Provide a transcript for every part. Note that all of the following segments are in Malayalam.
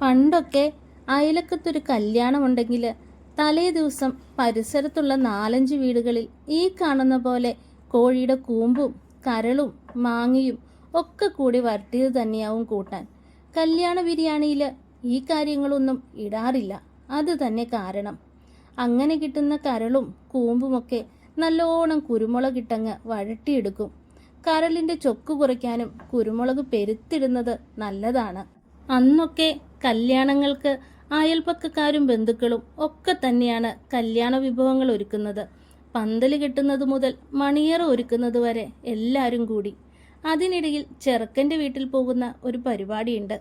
പണ്ടൊക്കെ അയലക്കത്തൊരു കല്യാണമുണ്ടെങ്കിൽ തലേ ദിവസം പരിസരത്തുള്ള 4-5 വീടുകളിൽ ഈ കാണുന്ന പോലെ കോഴിയുടെ കൂമ്പും കരളും മാങ്ങയും ഒക്കെ കൂടി വരട്ടിയത് തന്നെയാവും കൂട്ടാൻ. കല്യാണ ബിരിയാണിയിൽ ഈ കാര്യങ്ങളൊന്നും ഇടാറില്ല. അത് തന്നെ കാരണം. അങ്ങനെ കിട്ടുന്ന കരളും കൂമ്പുമൊക്കെ നല്ലോണം കുരുമുളകിട്ടങ്ങ് വഴട്ടിയെടുക്കും. കരളിൻ്റെ ചൊക്ക് കുറയ്ക്കാനും കുരുമുളക് പെരുത്തിടുന്നത് നല്ലതാണ്. അന്നൊക്കെ കല്യാണങ്ങൾക്ക് അയൽപ്പക്കക്കാരും ബന്ധുക്കളും ഒക്കെ തന്നെയാണ് കല്യാണ വിഭവങ്ങൾ ഒരുക്കുന്നത്. പന്തൽ കെട്ടുന്നത് മുതൽ മണിയറ ഒരുക്കുന്നത് വരെ എല്ലാവരും കൂടി. അതിനിടയിൽ ചെറുക്കൻ്റെ വീട്ടിൽ പോകുന്ന ഒരു പരിപാടിയുണ്ട്.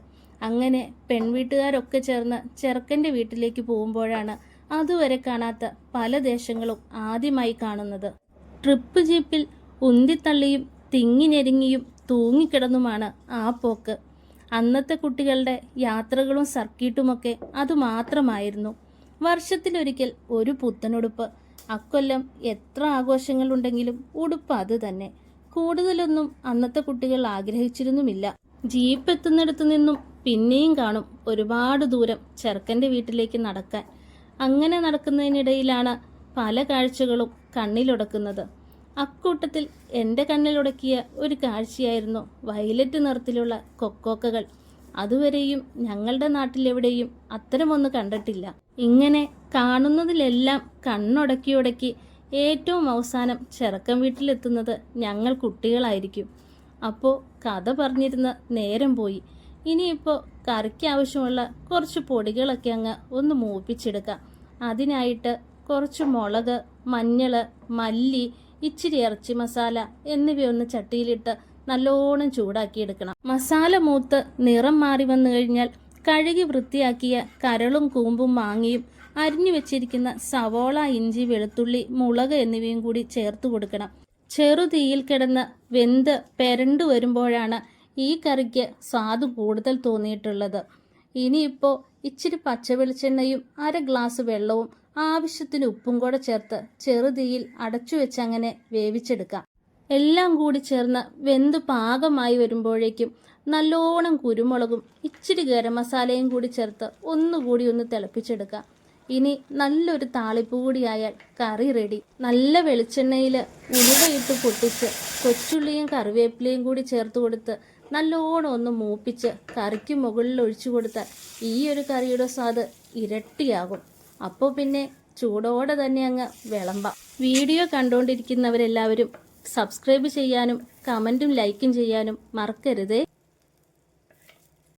അങ്ങനെ പെൺവീട്ടുകാരൊക്കെ ചേർന്ന് ചെറുക്കൻ്റെ വീട്ടിലേക്ക് പോകുമ്പോഴാണ് അതുവരെ കാണാത്ത പല ദേശങ്ങളും ആദ്യമായി കാണുന്നത്. ട്രിപ്പ് ജീപ്പിൽ ഉന്തിത്തള്ളിയും തിങ്ങിഞ്ഞെരുങ്ങിയും തൂങ്ങിക്കിടന്നുമാണ് ആ പോക്ക്. അന്നത്തെ കുട്ടികളുടെ യാത്രകളും സർക്കീട്ടുമൊക്കെ അതുമാത്രമായിരുന്നു. വർഷത്തിലൊരിക്കൽ ഒരു പുത്തനുടുപ്പ്. അക്കൊല്ലം എത്ര ആഘോഷങ്ങളുണ്ടെങ്കിലും ഉടുപ്പ് അത് തന്നെ. കൂടുതലൊന്നും അന്നത്തെ കുട്ടികൾ ആഗ്രഹിച്ചിരുന്നുമില്ല. ജീപ്പ് എത്തുന്നിടത്തു നിന്നും പിന്നെയും കാണും ഒരുപാട് ദൂരം ചെറുക്കൻ്റെ വീട്ടിലേക്ക് നടക്കാൻ. അങ്ങനെ നടക്കുന്നതിനിടയിലാണ് പല കാഴ്ചകളും കണ്ണിലുടക്കുന്നത്. അക്കൂട്ടത്തിൽ എൻ്റെ കണ്ണിലുടക്കിയ ഒരു കാഴ്ചയായിരുന്നു വയലറ്റ് നിറത്തിലുള്ള കൊക്കോക്കകൾ. അതുവരെയും ഞങ്ങളുടെ നാട്ടിലെവിടെയും അത്തരമൊന്ന് കണ്ടിട്ടില്ല. ഇങ്ങനെ കാണുന്നതിലെല്ലാം കണ്ണുടക്കി ഏറ്റവും അവസാനം ചെറുക്കൻ വീട്ടിലെത്തുന്നത് ഞങ്ങൾ കുട്ടികളായിരിക്കും. അപ്പോൾ കഥ പറഞ്ഞിരുന്ന നേരം പോയി. ഇനിയിപ്പോൾ കറിക്ക് ആവശ്യമുള്ള കുറച്ച് പൊടികളൊക്കെ അങ്ങ് ഒന്ന് മൂപ്പിച്ചെടുക്കാം. അതിനായിട്ട് കുറച്ച് മുളക്, മഞ്ഞൾ, മല്ലി, ഇച്ചിരി ഇറച്ചി മസാല എന്നിവയൊന്ന് ചട്ടിയിലിട്ട് നല്ലോണം ചൂടാക്കിയെടുക്കണം. മസാല മൂത്ത് നിറം മാറി വന്നു കഴിഞ്ഞാൽ കഴുകി വൃത്തിയാക്കിയ കരളും കൂമ്പും മാങ്ങയും അരിഞ്ഞു വെച്ചിരിക്കുന്ന സവോള, ഇഞ്ചി, വെളുത്തുള്ളി, മുളക് എന്നിവയും കൂടി ചേർത്ത് കൊടുക്കണം. ചെറുതീയിൽ കിടന്ന് വെന്ത് പെരണ്ടു വരുമ്പോഴാണ് ഈ കറിക്ക് സ്വാദ് കൂടുതൽ തോന്നിയിട്ടുള്ളത്. ഇനിയിപ്പോൾ ഇച്ചിരി പച്ച വെളിച്ചെണ്ണയും 1/2 ഗ്ലാസ് വെള്ളവും ആവശ്യത്തിന് ഉപ്പും കൂടെ ചേർത്ത് ചെറുതീയിൽ അടച്ചു വെച്ച് അങ്ങനെ വേവിച്ചെടുക്കാം. എല്ലാം കൂടി ചേർന്ന് വെന്ത് പാകമായി വരുമ്പോഴേക്കും നല്ലോണം കുരുമുളകും ഇച്ചിരി ഗരം മസാലയും കൂടി ചേർത്ത് ഒന്നുകൂടി ഒന്ന് തിളപ്പിച്ചെടുക്കാം. ഇനി നല്ലൊരു താളിപ്പ് കൂടിയായാൽ കറി റെഡി. നല്ല വെളിച്ചെണ്ണയിൽ ഉലുവയിട്ട് പൊട്ടിച്ച് കൊച്ചുള്ളിയും കറിവേപ്പിലയും കൂടി ചേർത്ത് കൊടുത്ത് നല്ലോണം ഒന്ന് മൂപ്പിച്ച് കറിക്ക് മുകളിൽ ഒഴിച്ചു കൊടുത്താൽ ഈ ഒരു കറിയുടെ സ്വാദ് ഇരട്ടിയാകും. അപ്പോൾ പിന്നെ ചൂടോടെ തന്നെ അങ്ങ് വിളമ്പാം. വീഡിയോ കണ്ടുകൊണ്ടിരിക്കുന്നവരെല്ലാവരും സബ്സ്ക്രൈബ് ചെയ്യാനും കമൻറ്റും ലൈക്കും ചെയ്യാനും മറക്കരുതേ.